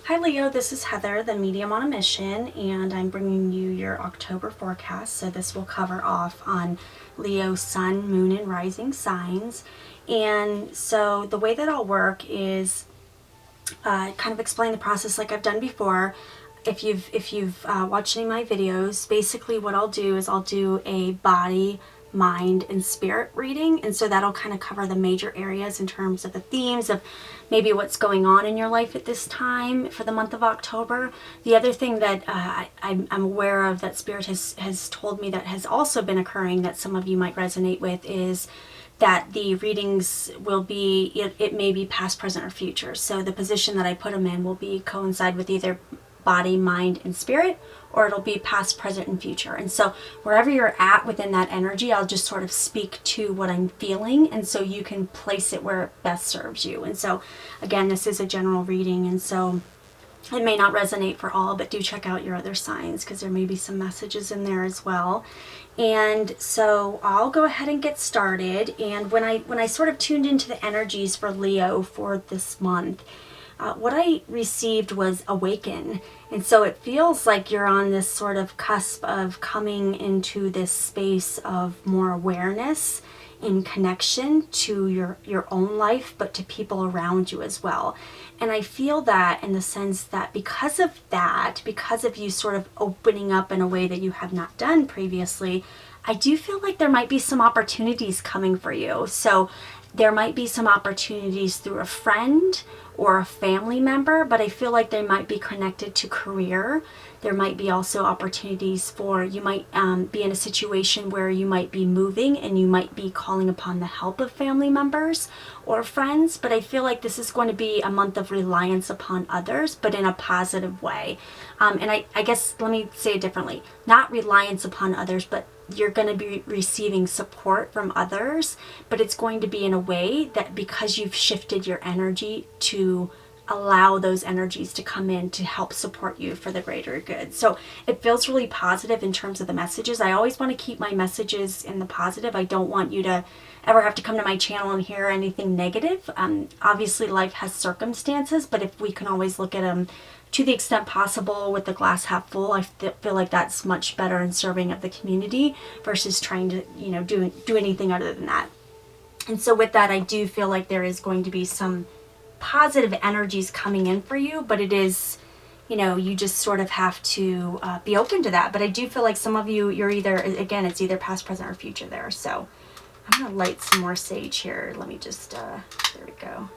Hi Leo, this is Heather, the medium on a mission, and I'm bringing you your October forecast. So this will cover off on Leo sun, moon, and rising signs. And so the way that I'll work is kind of explain the process like I've done before. If you've watched any of my videos, basically what I'll do is I'll do a body, mind, and spirit reading, and so that'll kind of cover the major areas in terms of the themes of maybe what's going on in your life at this time for the month of October. The other thing that I'm aware of that Spirit has told me that has also been occurring that some of you might resonate with is that the readings will be, it may be past, present, or future. So the position that I put them in will be coincide with either body, mind, and spirit, or it'll be past, present, and future. And so wherever you're at within that energy, I'll just sort of speak to what I'm feeling, and so you can place it where it best serves you. And so again, this is a general reading, and so it may not resonate for all, but do check out your other signs because there may be some messages in there as well. And so I'll go ahead and get started. And when I sort of tuned into the energies for Leo for this month, what I received was awaken. And so it feels like you're on this sort of cusp of coming into this space of more awareness in connection to your own life, but to people around you as well. And I feel that in the sense that because of you sort of opening up in a way that you have not done previously, I do feel like there might be some opportunities coming for you. So there might be some opportunities through a friend or a family member, but I feel like they might be connected to career. There might be also opportunities for, you might be in a situation where you might be moving and you might be calling upon the help of family members or friends, but I feel like this is going to be a month of reliance upon others, but in a positive way. And I guess, let me say it differently, not reliance upon others, but you're going to be receiving support from others, but it's going to be in a way that because you've shifted your energy to allow those energies to come in to help support you for the greater good. So it feels really positive in terms of the messages. I always want to keep my messages in the positive. I don't want you to ever have to come to my channel and hear anything negative. Obviously life has circumstances, but if we can always look at them to the extent possible with the glass half full, I feel like that's much better in serving of the community versus trying to, do anything other than that. And so with that, I do feel like there is going to be some positive energies coming in for you, but it is, you just sort of have to be open to that. But I do feel like some of you, you're either, again, it's either past, present, or future there. So I'm going to light some more sage here. Let me just, there we go.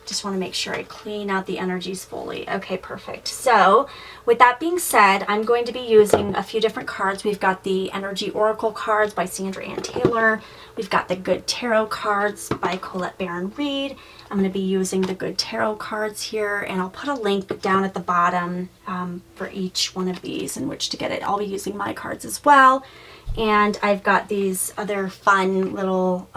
Just want to make sure I clean out the energies fully. Okay, perfect. So with that being said, I'm going to be using a few different cards. We've got the Energy Oracle cards by Sandra Ann Taylor. We've got the Good Tarot cards by Colette Baron Reed. I'm going to be using the Good Tarot cards here, and I'll put a link down at the bottom for each one of these in which to get it. I'll be using my cards as well. And I've got these other fun little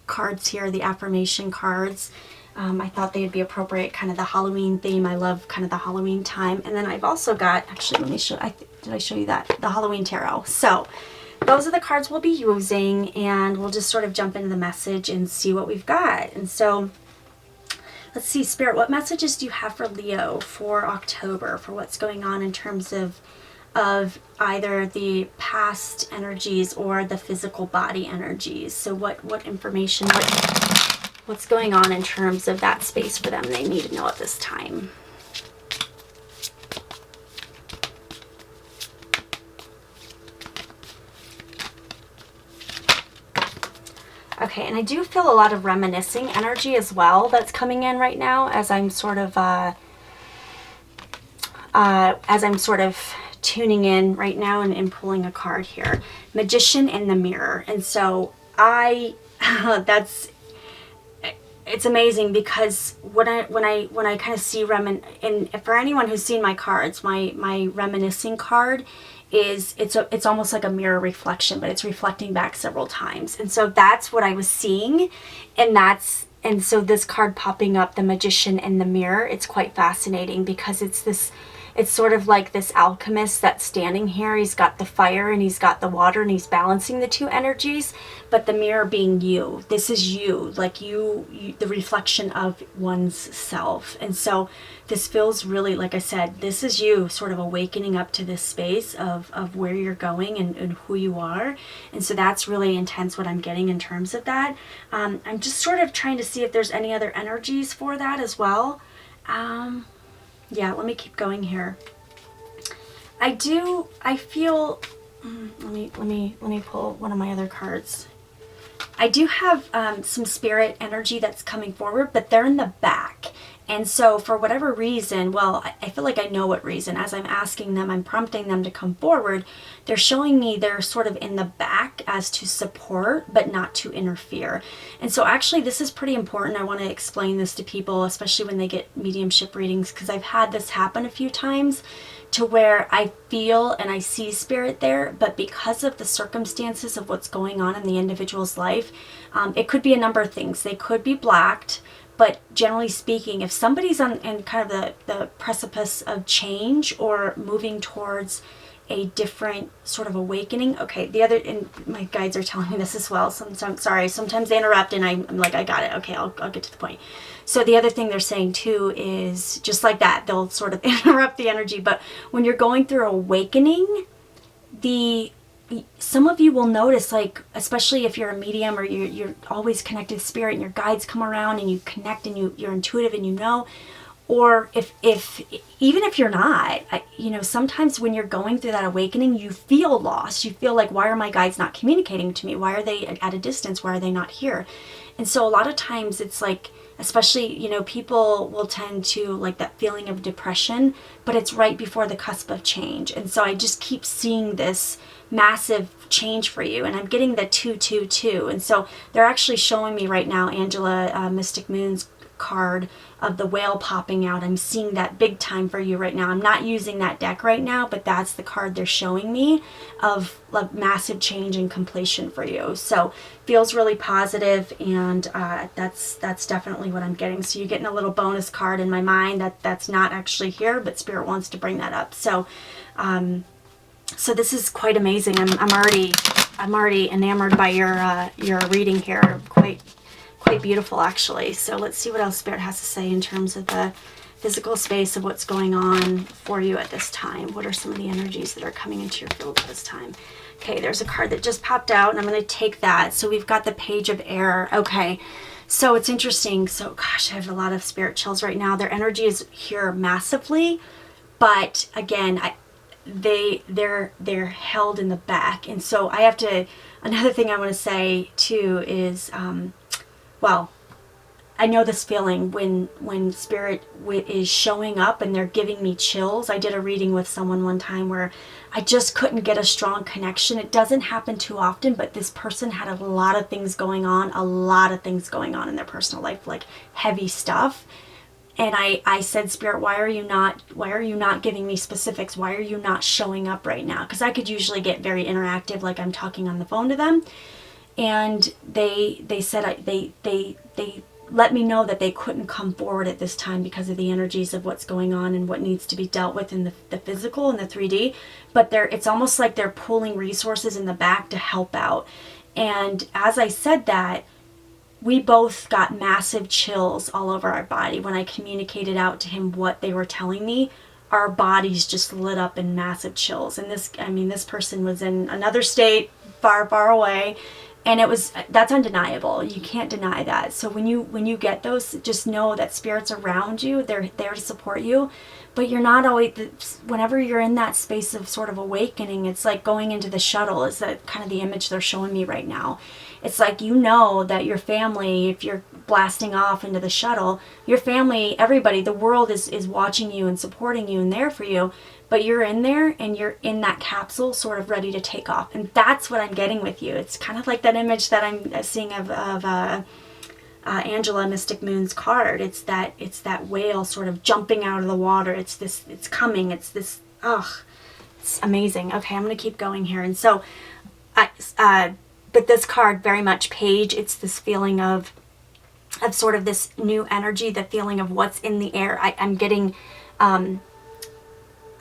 cards here, the affirmation cards. I thought they'd be appropriate, kind of the Halloween theme. I love kind of the Halloween time. And then I've also got, actually, let me show, did I show you that? The Halloween Tarot. So those are the cards we'll be using, and we'll just sort of jump into the message and see what we've got. And so let's see, Spirit, what messages do you have for Leo for October, for what's going on in terms of either the past energies or the physical body energies? So what information, what's going on in terms of that space for them they need to know at this time? Okay, and I do feel a lot of reminiscing energy as well that's coming in right now as I'm sort of tuning in right now and pulling a card here. Magician in the Mirror. And so it's amazing because when I kind of see and for anyone who's seen my cards, my reminiscing card is it's almost like a mirror reflection, but it's reflecting back several times. And so that's what I was seeing, and so this card popping up, the Magician in the Mirror, it's quite fascinating because it's it's sort of like this alchemist that's standing here. He's got the fire and he's got the water and he's balancing the two energies, but the mirror being you. This is you, like you, the reflection of one's self. And so this feels really, like I said, this is you sort of awakening up to this space of where you're going and who you are. And so that's really intense what I'm getting in terms of that. I'm just sort of trying to see if there's any other energies for that as well. Yeah, let me keep going here. I feel, let me pull one of my other cards. I do have some spirit energy that's coming forward, but they're in the back. And so for whatever reason, well, I feel like I know what reason. As I'm asking them, I'm prompting them to come forward. They're showing me they're sort of in the back as to support, but not to interfere. And so actually this is pretty important. I want to explain this to people, especially when they get mediumship readings, because I've had this happen a few times to where I feel and I see spirit there, but because of the circumstances of what's going on in the individual's life, it could be a number of things. They could be blacked. But generally speaking, if somebody's on in kind of the precipice of change or moving towards a different sort of awakening, okay, and my guides are telling me this as well. Sometimes they interrupt and I'm like, I got it. Okay, I'll get to the point. So the other thing they're saying too is just like that, they'll sort of interrupt the energy. But when you're going through awakening, some of you will notice, like, especially if you're a medium or you're always connected to spirit and your guides come around and you connect and you're intuitive and you know, or if even if you're not, sometimes when you're going through that awakening, you feel lost. You feel like, why are my guides not communicating to me? Why are they at a distance? Why are they not here? And so a lot of times it's like, especially, people will tend to like that feeling of depression, but it's right before the cusp of change. And so I just keep seeing this massive change for you, and I'm getting the 222. And so they're actually showing me right now, Angela, Mystic Moon's card of the whale popping out. I'm seeing that big time for you right now. I'm not using that deck right now, but that's the card they're showing me of massive change and completion for you. So feels really positive, and that's definitely what I'm getting. So you're getting a little bonus card in my mind that's not actually here, but Spirit wants to bring that up. So so this is quite amazing. I'm already enamored by your reading here. Quite beautiful, actually. So let's see what else Spirit has to say in terms of the physical space of what's going on for you at this time. What are some of the energies that are coming into your field at this time? Okay, there's a card that just popped out, and I'm going to take that. So we've got the Page of Air. Okay, so it's interesting. So gosh, I have a lot of spirit chills right now. Their energy is here massively, but again, they're held in the back. And so I have to, another thing I want to say too is, well, I know this feeling when Spirit is showing up and they're giving me chills. I did a reading with someone one time where I just couldn't get a strong connection. It doesn't happen too often, but this person had a lot of things going on in their personal life, like heavy stuff. And I said, Spirit, why are you not giving me specifics? Why are you not showing up right now? Because I could usually get very interactive, like I'm talking on the phone to them. And they said they let me know that they couldn't come forward at this time because of the energies of what's going on and what needs to be dealt with in the physical and the 3D. But it's almost like they're pulling resources in the back to help out. And as I said that, we both got massive chills all over our body. When I communicated out to him what they were telling me, our bodies just lit up in massive chills. And this person was in another state, far, far away. And that's undeniable. You can't deny that. So when you get those, just know that Spirit's around you. They're there to support you. But you're not always, whenever you're in that space of sort of awakening, it's like going into the shuttle is that kind of the image they're showing me right now. It's like, that your family, if you're blasting off into the shuttle, your family, everybody, the world is watching you and supporting you and there for you. But you're in there and you're in that capsule sort of ready to take off. And that's what I'm getting with you. It's kind of like that image that I'm seeing of Angela, Mystic Moon's card. It's that whale sort of jumping out of the water. It's coming. It's amazing. Okay, I'm going to keep going here. And so, but this card, very much Page, it's this feeling of sort of this new energy, the feeling of what's in the air. I'm getting,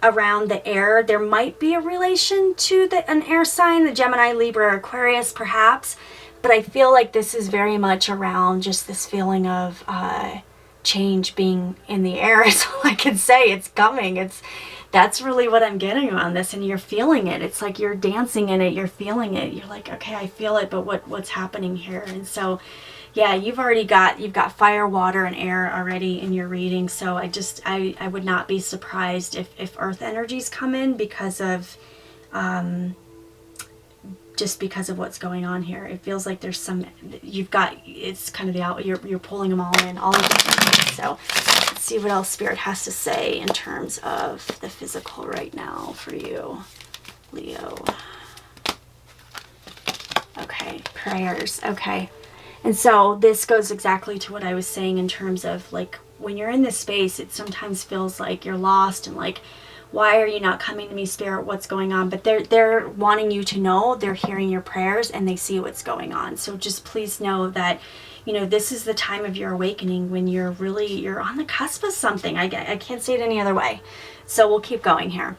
around the air. There might be a relation to an air sign, the Gemini, Libra, or Aquarius perhaps, but I feel like this is very much around just this feeling of change being in the air is all I can say. It's coming. That's really what I'm getting on this, and you're feeling it. It's like you're dancing in it, you're feeling it. You're like, okay, I feel it, but what's happening here? And so, yeah, you've got fire, water, and air already in your reading. So I would not be surprised if earth energies come in because of just because of what's going on here. It feels like there's some, it's kind of you're pulling them all in, all of them. So let's see what else Spirit has to say in terms of the physical right now for you, Leo. Okay, prayers. Okay. And so this goes exactly to what I was saying in terms of like when you're in this space, it sometimes feels like you're lost and like, why are you not coming to me, Spirit? What's going on? But they're wanting you to know, they're hearing your prayers and they see what's going on. So just please know that, you know, this is the time of your awakening when you're on the cusp of something. I can't say it any other way. So we'll keep going here.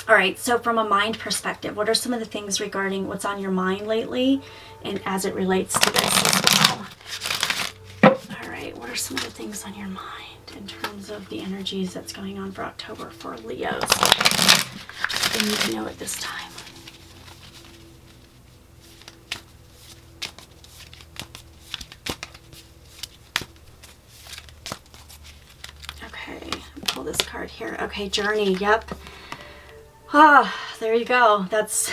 All right, so from a mind perspective, what are some of the things regarding what's on your mind lately and as it relates to this as well? All right, what are some of the things on your mind in terms of the energies that's going on for October for Leos? They need to know at this time. Okay, pull this card here. Okay, journey, yep. Ah, there you go. That's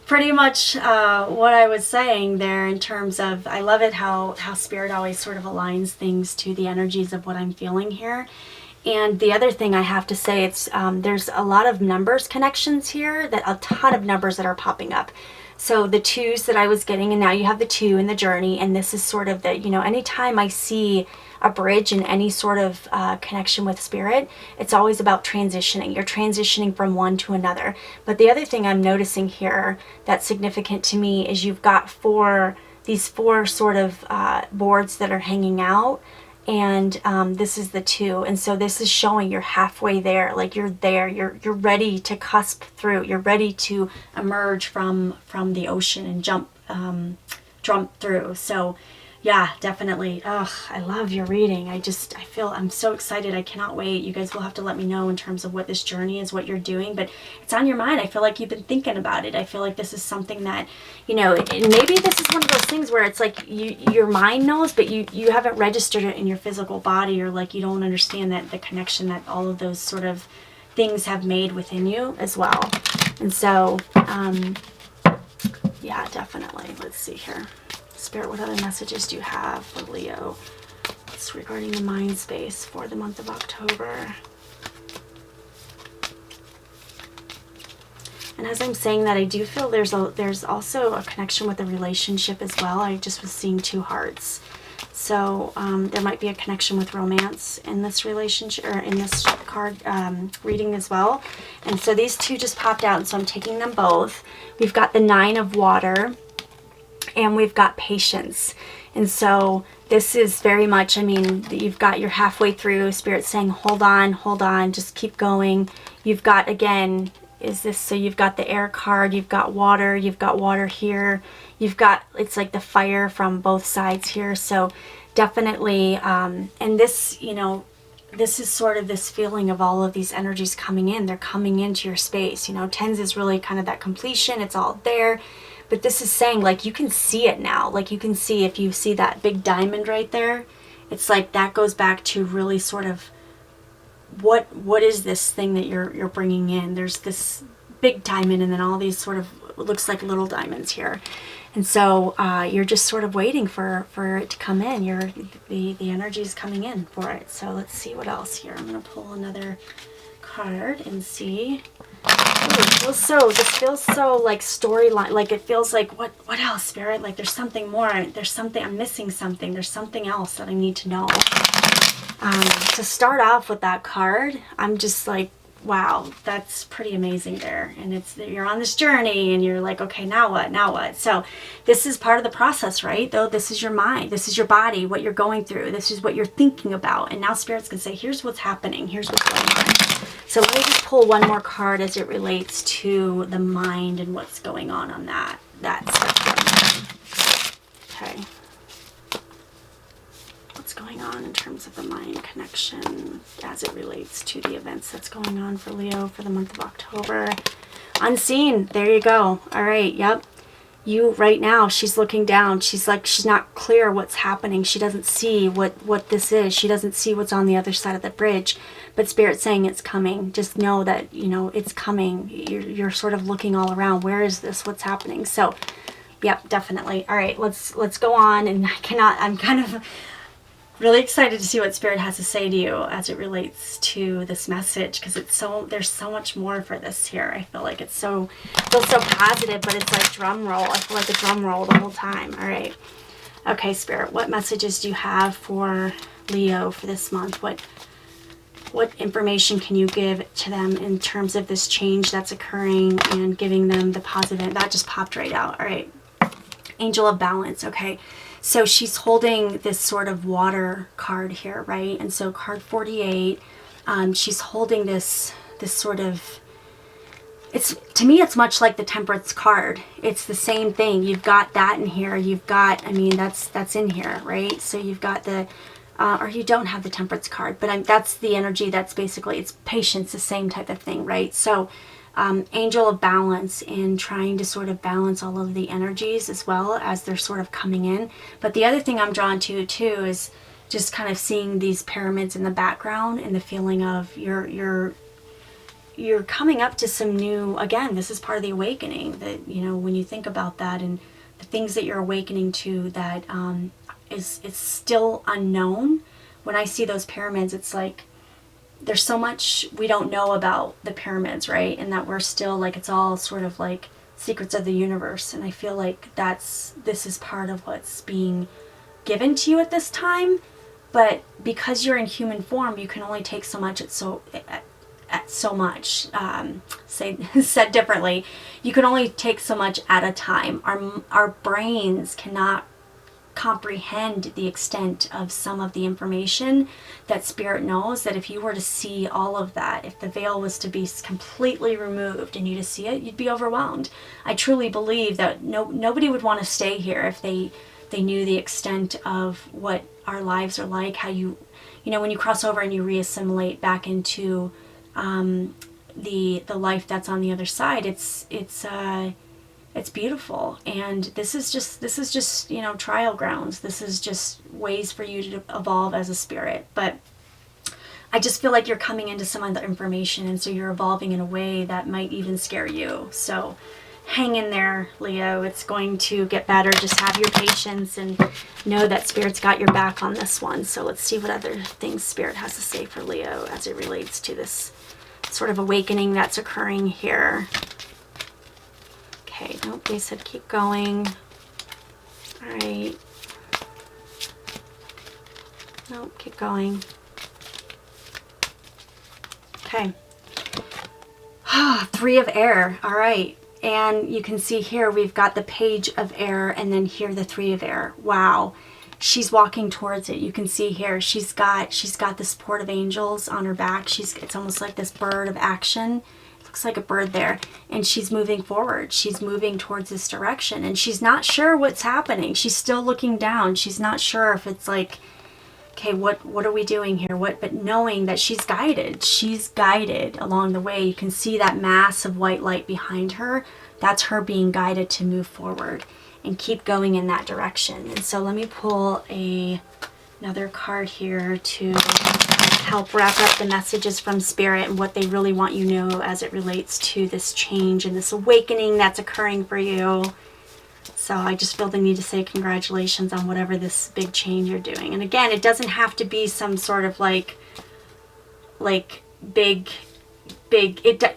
pretty much what I was saying there in terms of, I love it how Spirit always sort of aligns things to the energies of what I'm feeling here. And the other thing I have to say, it's there's a lot of numbers connections here, that a ton of numbers that are popping up. So the twos that I was getting, and now you have the 2 in the journey, and this is sort of the, you know, anytime I see a bridge in any sort of connection with Spirit, it's always about transitioning. You're transitioning from one to another. But the other thing I'm noticing here that's significant to me is you've got these four sort of boards that are hanging out, and this is the 2, and so this is showing you're halfway there, like you're there, you're ready to cusp through, you're ready to emerge from the ocean and jump through. So yeah, definitely. Ugh, I love your reading. I'm so excited. I cannot wait. You guys will have to let me know in terms of what this journey is, what you're doing, but it's on your mind. I feel like you've been thinking about it. I feel like this is something that, you know, and maybe this is one of those things where it's like your mind knows, but you haven't registered it in your physical body, or like you don't understand that the connection that all of those sort of things have made within you as well. And so, yeah, definitely. Let's see here. Spirit, what other messages do you have for Leo? It's regarding the mind space for the month of October. And as I'm saying that, I do feel there's also a connection with a relationship as well. I just was seeing 2 hearts. So there might be a connection with romance in this relationship, or in this card reading as well. And so these 2 just popped out, and so I'm taking them both. We've got the 9 of water, and we've got patience. And so this is very much, I mean, you've got, you're halfway through, Spirit saying, hold on, just keep going. You've got, again, so you've got the air card, you've got water here, you've got, it's like the fire from both sides here. So definitely, and this, you know, this is sort of this feeling of all of these energies coming in. They're coming into your space. You know, 10s is really kind of that completion. It's all there. But this is saying, like, you can see it now. Like, you can see, if you see that big diamond right there, it's like that goes back to really sort of what is this thing that you're bringing in. There's this big diamond, and then all these sort of, looks like little diamonds here. And so you're just sort of waiting for it to come in. The energy is coming in for it. So let's see what else here. I'm going to pull another card and see. Ooh, this feels so like storyline, like it feels like what else, Spirit? Like there's something more, there's something, I'm missing something, there's something else that I need to know. To start off with that card, I'm just like, wow, that's pretty amazing there. And it's, you're on this journey and you're like, okay, now what? So this is part of the process, right? Though this is your mind, this is your body, what you're going through, this is what you're thinking about. And now Spirit's gonna say, here's what's happening, here's what's going on. So let me just pull one more card as it relates to the mind and what's going on that stuff. Okay. What's going on in terms of the mind connection as it relates to the events that's going on for Leo for the month of October. Unseen. There you go. All right. Yep. You right now, she's looking down. She's like, she's not clear what's happening. She doesn't see what this is. She doesn't see what's on the other side of the bridge. But Spirit's saying it's coming. Just know that, you know, it's coming. You're sort of looking all around. Where is this? What's happening? So, yep, definitely. All right, let's go on. And I'm kind of really excited to see what Spirit has to say to you as it relates to this message, because there's so much more for this here. I feel like it feels so positive, but it's like drum roll. I feel like a drum roll the whole time. All right. Okay, Spirit, what messages do you have for Leo for this month? What information can you give to them in terms of this change that's occurring and giving them the positive? That just popped right out. All right. Angel of Balance. Okay. So she's holding this sort of water card here, right? And so card 48, she's holding this sort of, to me, it's much like the Temperance card. It's the same thing. You've got that in here. You've got, I mean, that's in here, right? So you've got or you don't have the Temperance card, but that's the energy. That's basically, it's patience, the same type of thing, right? So Angel of Balance, and trying to sort of balance all of the energies as well as they're sort of coming in. But the other thing I'm drawn to too is just kind of seeing these pyramids in the background and the feeling of you're coming up to some new, again, this is part of the awakening, that, you know, when you think about that and the things that you're awakening to that is still unknown. When I see those pyramids, it's like, there's so much we don't know about the pyramids, right? And that we're still like, it's all sort of like secrets of the universe. And I feel like this is part of what's being given to you at this time. But because you're in human form, you can only take so much at so much. Said differently, you can only take so much at a time. Our brains cannot comprehend the extent of some of the information that Spirit knows. That if you were to see all of that, if the veil was to be completely removed and you to see it, you'd be overwhelmed. I truly believe that nobody would want to stay here if they knew the extent of what our lives are like, how you know, when you cross over and you reassimilate back into the life that's on the other side, it's beautiful. And this is just, you know, trial grounds. This is just ways for you to evolve as a spirit. But I just feel like you're coming into some of the information, and so you're evolving in a way that might even scare you. So hang in there, Leo. It's going to get better. Just have your patience and know that Spirit's got your back on this one. So let's see what other things Spirit has to say for Leo as it relates to this sort of awakening that's occurring here. Okay, nope, they said keep going. All right. Nope, keep going. Okay. Three of Air. All right. And you can see here we've got the Page of Air, and then here the Three of Air. Wow. She's walking towards it. You can see here she's got the support of angels on her back. It's almost like this bird of action. Looks like a bird there, and she's moving forward. She's moving towards this direction, and she's not sure what's happening. She's still looking down. She's not sure if it's like, okay, what are we doing here? But knowing that she's guided along the way. You can see that mass of white light behind her. That's her being guided to move forward and keep going in that direction. And so let me pull another card here to help wrap up the messages from Spirit and what they really want you to know as it relates to this change and this awakening that's occurring for you. So I just feel the need to say congratulations on whatever this big change you're doing. And again, it doesn't have to be some sort of like big,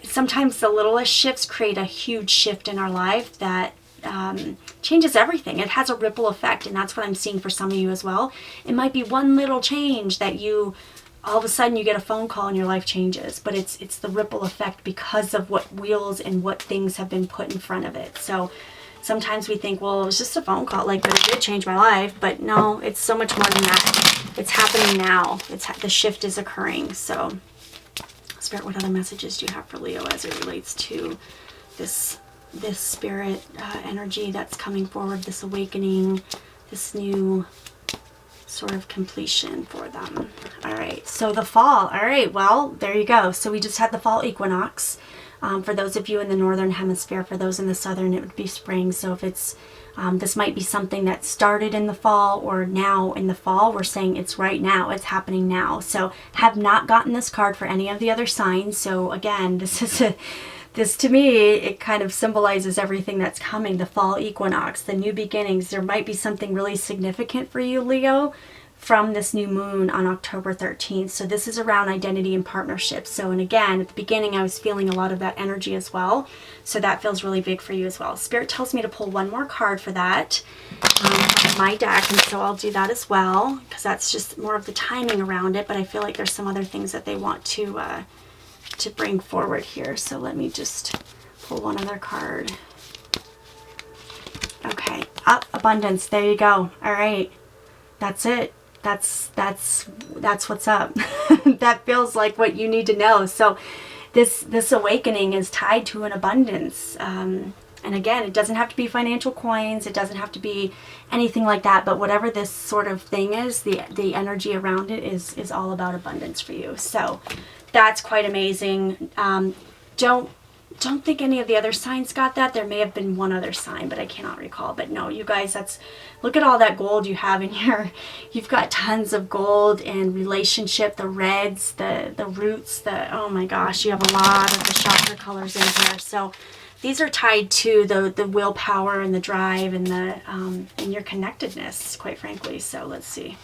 sometimes the littlest shifts create a huge shift in our life that changes everything. It has a ripple effect, and that's what I'm seeing for some of you as well. It might be one little change that all of a sudden you get a phone call and your life changes, but it's the ripple effect because of what wheels and what things have been put in front of it. So sometimes we think, well, it was just a phone call, but it did change my life. But no, it's so much more than that. It's happening now. The shift is occurring. So Spirit, what other messages do you have for Leo as it relates to this spirit energy that's coming forward, this awakening, this new sort of completion for them? All right, so the fall. All right, well, there you go. So we just had the fall equinox. For those of you in the northern hemisphere, for those in the southern, it would be spring. So if it's this might be something that started in the fall or now in the fall, we're saying it's right now, it's happening now. So have not gotten this card for any of the other signs. So again, this to me, it kind of symbolizes everything that's coming. The fall equinox, the new beginnings. There might be something really significant for you, Leo, from this new moon on October 13th. So this is around identity and partnership. So, and again, at the beginning, I was feeling a lot of that energy as well. So that feels really big for you as well. Spirit tells me to pull one more card for that from my deck. And so I'll do that as well, because that's just more of the timing around it. But I feel like there's some other things that they want to bring forward here. So let me just pull one other card. Okay, abundance. There you go. All right, that's it. That's what's up. That feels like what you need to know. So this awakening is tied to an abundance. And again, it doesn't have to be financial coins. It doesn't have to be anything like that. But whatever this sort of thing is, the energy around it is all about abundance for you. So that's quite amazing. Don't think any of the other signs got that. There may have been one other sign, but I cannot recall. But no, you guys, look at all that gold you have in here. You've got tons of gold and relationship, the reds, the roots, oh my gosh, you have a lot of the chakra colors in here. So these are tied to the willpower and the drive and and your connectedness, quite frankly. So let's see.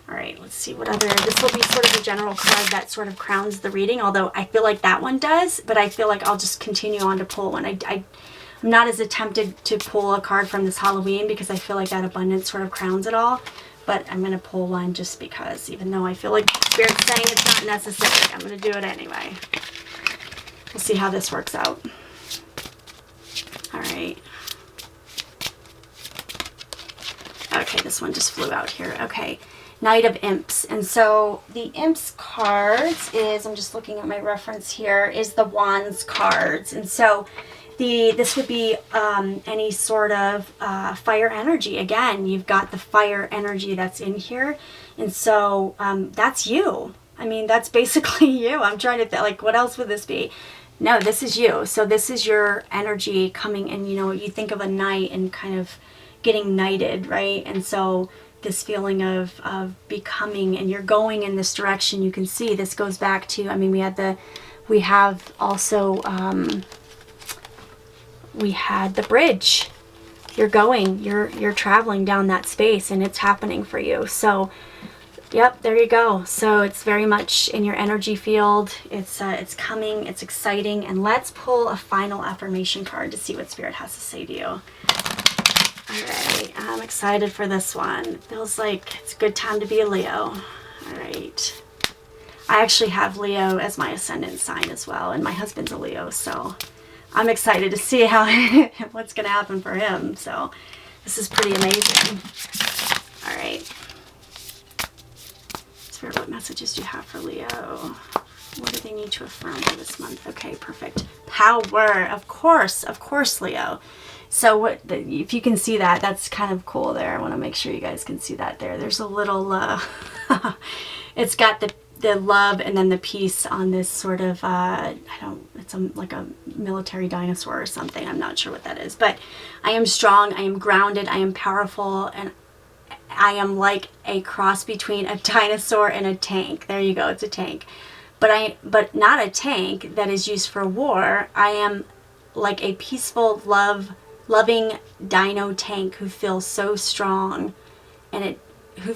All right, let's see what other, this will be sort of a general card that sort of crowns the reading, although I feel like that one does, but I feel like I'll just continue on to pull one. I'm not as tempted to pull a card from this Halloween because I feel like that abundance sort of crowns it all, but I'm going to pull one just because, even though I feel like Spirit's saying it's not necessary, I'm going to do it anyway. We'll see how this works out. All right. Okay, this one just flew out here. Okay. Knight of Imps. And so the Imps cards is, I'm just looking at my reference here, is the Wands cards. And so this would be any sort of fire energy. Again, you've got the fire energy that's in here. And so that's you. I mean, that's basically you. I'm trying to think, like, what else would this be? No, this is you. So this is your energy coming, and you think of a knight and kind of getting knighted, right? And so this feeling of becoming, and you're going in this direction. You can see this goes back to, I mean, we have also we had the bridge. You're traveling down that space, and it's happening for you. So yep, there you go. So it's very much in your energy field. It's coming, it's exciting. And let's pull a final affirmation card to see what Spirit has to say to you. All right, I'm excited for this one. Feels like it's a good time to be a Leo. All right. I actually have Leo as my ascendant sign as well, and my husband's a Leo, so I'm excited to see what's going to happen for him. So this is pretty amazing. All right. Spirit, what messages do you have for Leo? What do they need to affirm for this month? Okay, perfect. Power, of course, Leo. So if you can see that, that's kind of cool there. I want to make sure you guys can see that there. There's a little, it's got the love and then the peace on this sort of, it's like a military dinosaur or something. I'm not sure what that is. But I am strong, I am grounded, I am powerful, and I am like a cross between a dinosaur and a tank. There you go, it's a tank. But not a tank that is used for war. I am like a peaceful, loving dino tank who feels so strong, and who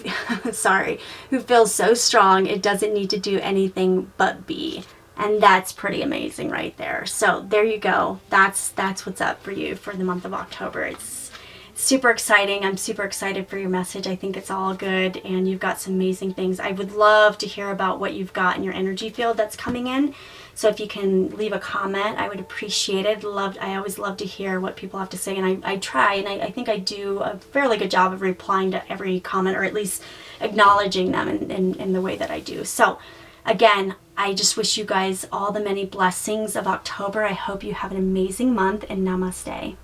feels so strong it doesn't need to do anything but be. And that's pretty amazing right there. So there you go. That's what's up for you for the month of October. It's super exciting. I'm super excited for your message. I think it's all good, and you've got some amazing things. I would love to hear about what you've got in your energy field that's coming in. So if you can leave a comment, I would appreciate it. I always love to hear what people have to say, and I try, and I think I do a fairly good job of replying to every comment, or at least acknowledging them in the way that I do. So again, I just wish you guys all the many blessings of October. I hope you have an amazing month, and namaste.